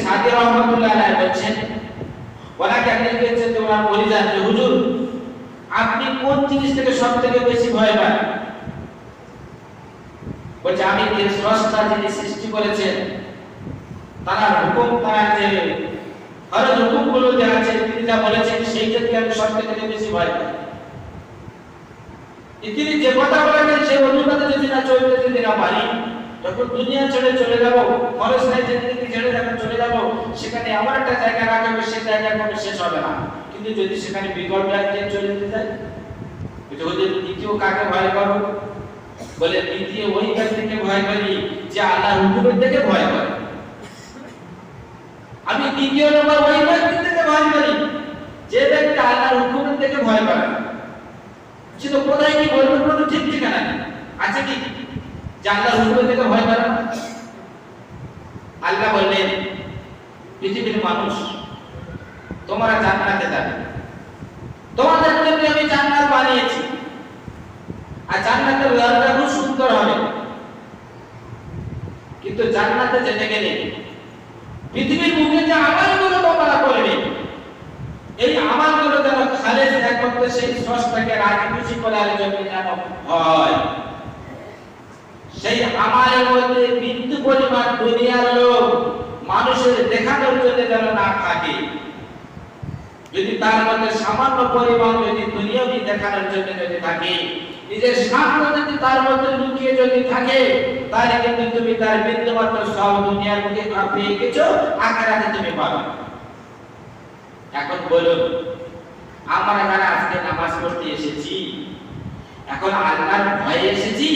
সাদি রহমাতুল্লাহ আলাইহি বলেন, ওনাকে একদিন বলেছেন যে ওনার বলে যান যে হুজুর আপনি কোন জিনিস থেকে সবথেকে বেশি ভয় পান? বলছে আমি যে স্রষ্টা যিনি সৃষ্টি করেছেন তার হুকুম, তার যে ফরজ হুকুমগুলো যে আছে তিনি যা বলেছেন সেইটাকে আমি সবথেকে বেশি ভয় পাই। তিনি যে কথা বলেছেন সেই অনুপাতে যদি না চলতে যদি না পারি, যখন দুনিয়া ছেড়ে চলে যাব, ফরজ নাই জিন্দেগি ছেড়ে যখন চলে যাব, সেখানে আমার একটা জায়গা রাখবে, সেই জায়গা কোনো শেষ হবে না। কিন্তু যদি সেখানে বিকল্প একদিন চলে যেতে যায়, যদি দ্বিতীয় কাকে ভয় করো? বলে দ্বিতীয় ওই ব্যক্তিকে ভয় করি যে আল্লাহর হুকুমের থেকে ভয় করে। আমি দ্বিতীয় নম্বর ওই ব্যক্তি থেকে ভয় করি যে ব্যক্তি আল্লাহর হুকুমের থেকে ভয় করে। সেটা কোথায় কি বলবো কোনো ঠিক ঠিকানা নেই, আছে কি যে আল্লাহর হুকুমের থেকে ভয় করে? আল্লাহ বললেন পৃথিবীর মানুষ তোমরা জান্নাতে যাবে, তোমাদের জন্য আমি জান্নাত বানিয়েছি, আর জান্নাতের দরজা খুব সুন্দর হবে। কিন্তু জান্নাতে যেতে গেলে পৃথিবীর মুখে যে আমালগুলো তোমরা করবে, এই আমালগুলো যেন খালেস একমাত্র সেই স্রষ্টাকে রাজি খুশি করার জন্য যেন হয়। সেই আমালের মধ্যে বিন্দু পরিমাণ দুনিয়ার লোক মানুষের দেখানোর জন্য যেন না থাকে। যদি তার মধ্যে সামান্য পরিমাণ যদি দুনিয়াবি দেখানোর জন্য যদি থাকে, নিজের স্বার্থ যদি তার মধ্যে লুকিয়ে যদি থাকে, তাহলে কিন্তু তুমি তার বিন্দুমাত্র সব দুনিয়ার মধ্যে পেয়ে গেছো, আখিরাতে তুমি পাবে। এখন বলুন, আমরা যারা আজকে নামাজ পড়তে এসেছি, এখন আল্লাহর ভয়ে এসেছি,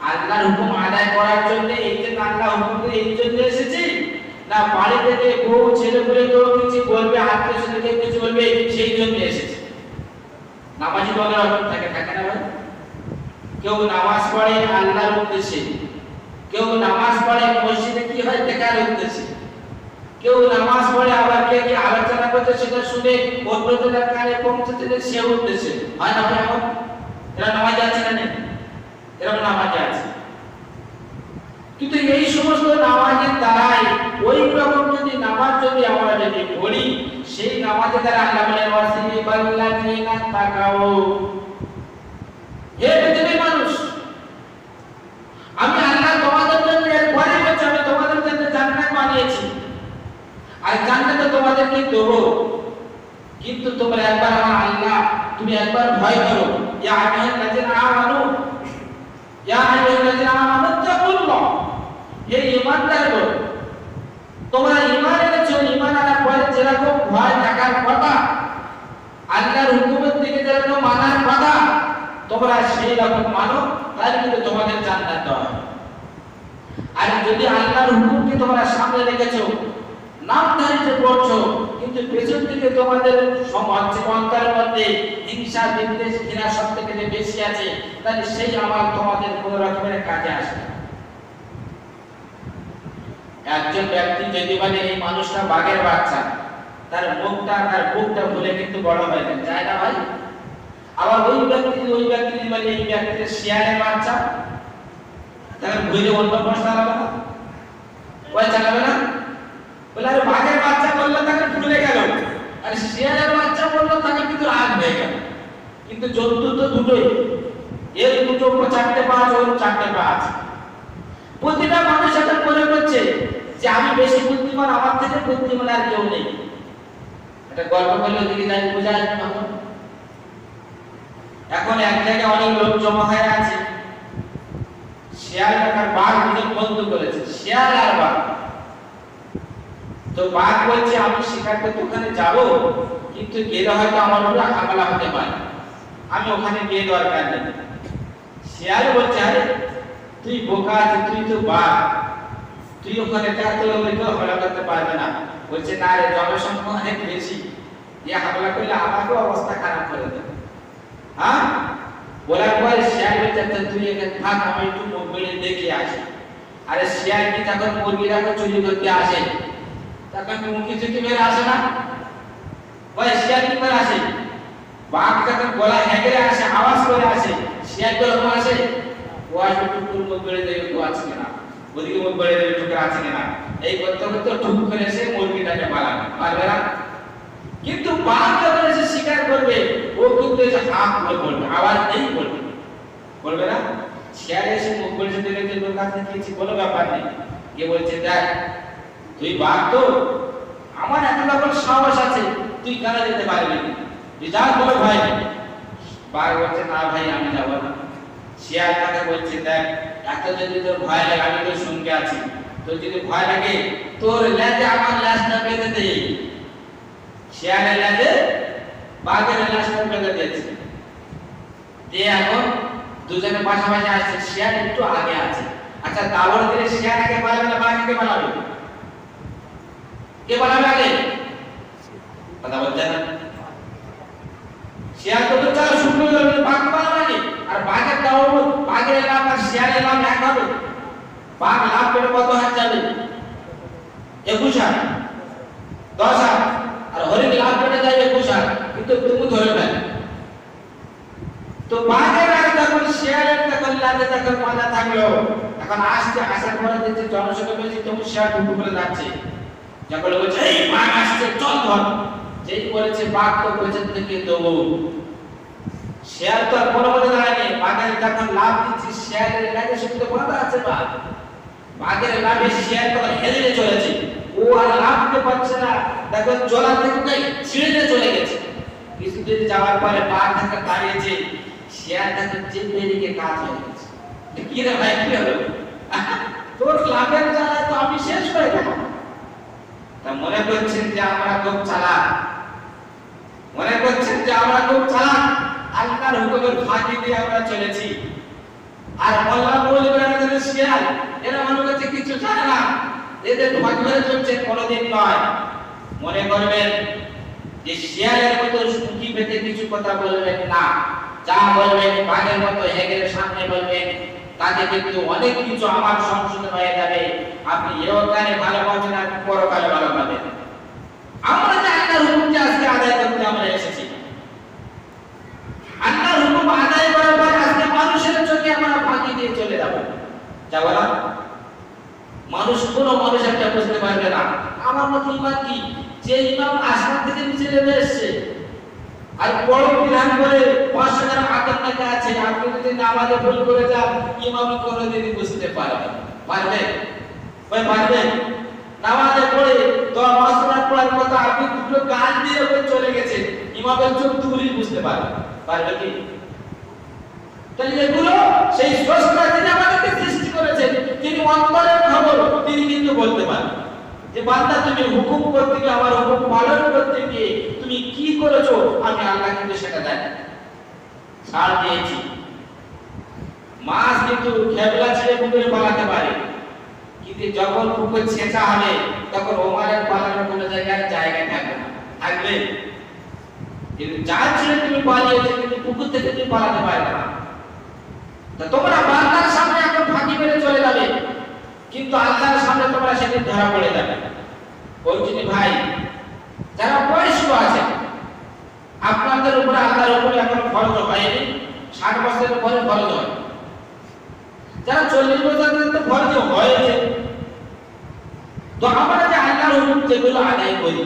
আল্লাহর হুকুম আদায় করার জন্য, এই যে আল্লাহর হুকুম এই জন্য এসেছি, না বাড়ি থেকে বউ ছেলে বলে কেউ কিছু বলবে, আত্মীয় স্বজনকে কিছু বলবে সেই জন্য এসেছে? নামাজি বলার রকম থাকে না ভাই? কেউ নামাজ পড়ে আল্লাহর উদ্দেশ্যে, কেউ নামাজ পড়ে মসজিদে কি হয় দেখার উদ্দেশ্যে, কেউ নামাজ পড়ে আবার কে কি আলোচনা করতে সেটা শুনে অন্যদের কানে পৌঁছতে সে উদ্দেশ্যে। হয় না ভাই? এখন এরা নামাজে আছে না? এরা নামাজে আছে, কিন্তু এই সমস্ত নামাজের দ্বারাই ওই রকম যদি নামাজ যদি আমরা যদি পড়ি, সেই নামাজের দ্বারা আল্লাহ বলেন ওয়াসিবাল্লাযিনা তাকাও, হে পৃথিবীর মানুষ, আমি আল্লাহ তোমাদের জন্য এরপরে বলছি আমি তোমাদের জন্য জান্নাত বানিয়েছি, আর জান্নাতে তোমাদেরকে দেবো, কিন্তু তোমরা একবার আমার আল্লাহ তুমি একবার ভয় করো। ইয়া আইয়ুহাল্লাযিনা আমানু, ইয়া আইয়ুহাল্লাযিনা আমানু তাকুল্লাহ, হে ঈমানদারগণ তোমরা ঈমান এনেছো, ঈমান আনার পরে যেরকম ভয় থাকার কথা, আল্লাহর হুকুমের দিকে যেরকম মানার কথা, তোমরা সেই রকম মানো, তাহলে কিন্তু তোমাদের জান্নাত দেওয়া হবে। আর যদি আল্লাহর হুকুমকে তোমরা সামনে রেখেছো, নামধারীতে পড়ছো, কিন্তু পেছন থেকে তোমাদের সমাজ অন্তরের মধ্যে হিংসা বিদ্বেষ ঘৃণা সব থেকে যে বেশি আছে, তাহলে সেই আমল তোমাদের কোনো রকমের কাজে আসবে না। একজন ব্যক্তি যদি বলে এই মানুষটা বাঘের বাচ্চা, তার মুখটা তার বুকটা ভুলে কিন্তু বড় হয়ে যায় না ভাই? আবার ওই ব্যক্তি বলে এই ব্যক্তির শিয়ালের বাচ্চা, তাকে ভুলে অন্য ভাষা চালাবে না? ওই চালাবে না? বলে আরে বাঘের বাচ্চা বললো তাকে ভুলে গেল, আর শিয়ালের বাচ্চা বললো তাকে কিন্তু রাগ হয়ে গেল। কিন্তু জন্তু তো দুটোই, এর দুটো চারটে পা, ওর চারটে পা আছে। প্রতিটা মানুষ এটা মনে করছে যে আমি বেশি বুদ্ধিমান, আমার থেকে বুদ্ধিমান আর কেউ নেই। এটা গল্প বলে ওদিকে যাই বোঝা আসবে না। এখন এক জায়গায় অনেক লোক জমা হয়ে আছে, শিয়াল আর বাঘ দুজন বন্ধু করেছে, শিয়াল আর বাঘ। তো বাঘ বলছে আমি শিকার করতে ওখানে যাব, কিন্তু গেলে হয়তো আমার উপরে হামলা হতে পারে, আমি ওখানে গিয়ে দরকার নেই। শিয়াল বলছে আরে তুই বোকা আছে, তুই তো বাঘ, তুই ওখানে থাকতে হলে কেউ হামলা করতে পারবে না। বলছে না রে, জনসংখ্যা অনেক বেশি, এ হামলা করলে আমাকেও অবস্থা খারাপ করে দেবে। হ্যাঁ বলার পরে শিয়াল বলছে তুই এখানে থাক, আমি একটু মোবাইলে দেখে আসি। আরে শিয়াল কি তখন মুরগিরা চুরি করতে আসে, তখন মুখে চুকি মেরে আসে না? ওই শিয়াল কি করে আসে? বাঘ যখন গলা হেঁকে আসে, আওয়াজ করে আসে, শিয়াল যখন আসে ও আসবে টুকুর মুখ বেড়ে দেবে, তো আছে কিনা ওদিকে মুখ বেড়ে দেবে, টুকুর আছে কিনা, এই করতে করতে ঠুক করে এসে মুরগিটাকে পালাবে, পারবে না। কিন্তু বাঘ যখন এসে শিকার করবে ও কিন্তু এসে হাঁক করে বলবে, আওয়াজ নেই বলবে, বলবে না। শিয়াল এসে মুখ বলছে দিলে যে লোক কাছে কিছু কোনো ব্যাপার নেই, কে বলছে দেখ তুই বাঘ তো, আমার এত রকম সাহস আছে, তুই কেন যেতে পারবি, তুই যা বলে ভাই। বাঘ বলছে না ভাই আমি যাবো না। শিয়াল তাকে বলছে দেখ এত যদি তোর ভয় লাগে আমি তোর সঙ্গে আছি, তোর যদি ভয় লাগে তোর লেজে আমার লেজটা বেঁধে দে। শিয়ালের লেজে বাঘের লেজটা বেঁধে দিয়েছে, দিয়ে এখন দুজনে পাশাপাশি আসছে, শিয়াল একটু আগে আছে। আচ্ছা দাবড় দিলে শিয়াল আগে পালাবে না বাঘ আগে পালাবে? কে পালাবে আগে? কথা বলছে না। শিয়াল তো চালা শুরু করবে, বাঘ পালাবে, আর বাঘের দাবড় বাঘের লাভ আর শিয়ালের লাভ এক হবে। বাঘ লাভ করে কত হাত যাবে? 21 হাত 10 হাত, আর হরিণ লাভ করে যায় 21 হাত, কিন্তু তুমি ধরে না। তো বাঘের আগে যখন শিয়ালের তখন লাগে তখন মাথা থাকলো, এখন আসছে, আসার পরে দেখছে জনসংখ্যা বেশি, তখন শিয়াল ঢুকে পড়ে যাচ্ছে। যখন বলছে এই বাঘ আসছে চল ধর, যেই বলেছে বাঘ তো পেছন থেকে দৌড়। শিয়াল তো আর কোনো মতে দাঁড়ায়নি, বাঘের যখন লাভ দিচ্ছে শিয়ালের লাগে শুনতে বাধা আছে বাঘ, বাঘের লাভে শিয়াল তো হেলে চলেছে, ও আর লাভতে পারছে না, দেখো জলা থেকে ছিঁড়ে চলে গেছে। কিছুদিন যাওয়ার পরে বাঘ তাকে দাঁড়িয়েছে, শিয়াল তাকে চেপে দিকে কাজ হয়ে গেছে। কি রে ভাই কি হলো, তোর লাভের জ্বালায় তো আমি শেষ হয়ে গেল। তা মনে করছেন যে আমরা খুব চালাক, মনে করছেন যে আমরা খুব চালাক, আল্লাহর হুকুমের ফাঁকি দিয়ে আমরা চলেছি। আর মোল্লা মৌলবীরা যারা শিয়াল, এরা মনে করছে কিছু জানে না, এদের ফাঁকি ধরে চলছে, কোনোদিন নয়। মনে করবেন যে শিয়ালের মতো সুখী পেতে কিছু কথা বলবেন না, যা বলবেন বাঘের মতো হেগের সামনে বলবেন, তাতে কিন্তু অনেক কিছু আমার সংশোধন হয়ে যাবে। আপনি ইহকালে ভালো পাবেন আর পরকালে ভালো পাবেন। আমরা যে আল্লাহর হুকুমকে আজকে আদায় করতে আমরা এসেছি, আল্লাহর হুকুম আদায় করার পর আজকে মানুষের চোখে আমরা ফাঁকি দিয়ে চলে যাব, যাব না? কোনো মানুষ একটা বুঝতে পারবে না আমার মত ইমান কি, যে ইমাম আসমান থেকে নিচে নেমে এসেছে আর বড় বিধান করে 500 টাকা আতর টাকা আছে, আপনি যদি নামাজে ভুল করে যান ইমাম কোনোদিন বুঝতে পারবে ভাই পারবে? নামাজে পড়ে 10 রাত পড়ার কথা আপনি দুটো গান দিয়ে ওপরে চলে গেছে, ইমামের চোখ তুলি বুঝতে পারবে কি? তাহলে এগুলো সেই স্রষ্টা যিনি আমাদেরকে সৃষ্টি করেছেন, তিনি অন্তরের খবর, তিনি কিন্তু বলতে পারেন যে বান্দা তুমি হুকুম করতে গিয়ে, আমার হুকুম পালন করতে গিয়ে তুমি কি করেছো, আমি আল্লাহ কিন্তু সেটা জানি, ছাড় দিয়েছি। মাছ কিন্তু খেবলা ছেড়ে পুকুরে পালাতে পারে, কিন্তু যখন পুকুর ছেঁচা হবে তখন ওমারের পালানোর কোনো জায়গায় থাকবে না, থাকবে? কিন্তু যা ছেড়ে তুমি পালিয়েছো, কিন্তু পুকুর থেকে তুমি পালাতে পারবে না। তা তোমরা বান্দার সামনে এখন ফাঁকি মেরে চলে যাবে, কিন্তু আল্লাহর সামনে তোমরা সেদিন ধরা পড়ে যাবে। ওই জন্য ভাই যারা বয়স্ক আছে, আপনাদের উপরে আল্লাহর উপরে এখন ফরজ হয়নি, 60 বছরের পরে ফরজ হয়। যারা 40 বছরের তো ফরজ হয়েছে। তো আমরা যে আল্লাহর হুকুম যেগুলো আদায় করি,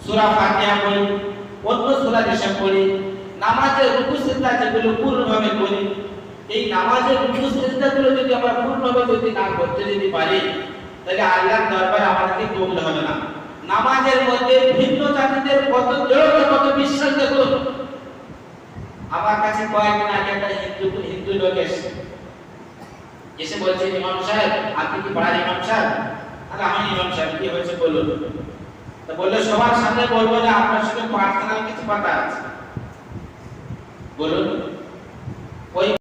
সূরা ফাতিহা পড়ি, অন্য সূরা যেসব পড়ি, নামাজের রুকু সিজদা যেগুলো পূর্ণভাবে করি, এই নামাজের রুকু সিজদাগুলো যদি আমরা পূর্ণভাবে যদি না করতে যদি পারি, তাহলে আল্লাহর দরবারে আমাদেরকে কবুল হবে না। নামাজের মধ্যে ভিন্ন জাতিদের কত দৃঢ়তা, কত বিশ্বাস দেখুন। আমার কাছে কয়েকদিন আগে একটা হিন্দু লোক এসে বলছে, ইমাম সাহেব আপনি কি পাড়ার ইমাম সাহেব? আরে আমি ইমাম সাহেব, কি হয়েছে বলুন। তো বললো সবার সামনে বলবো না, আপনার সঙ্গে পার্সোনাল কিছু কথা আছে, বলুন। ওই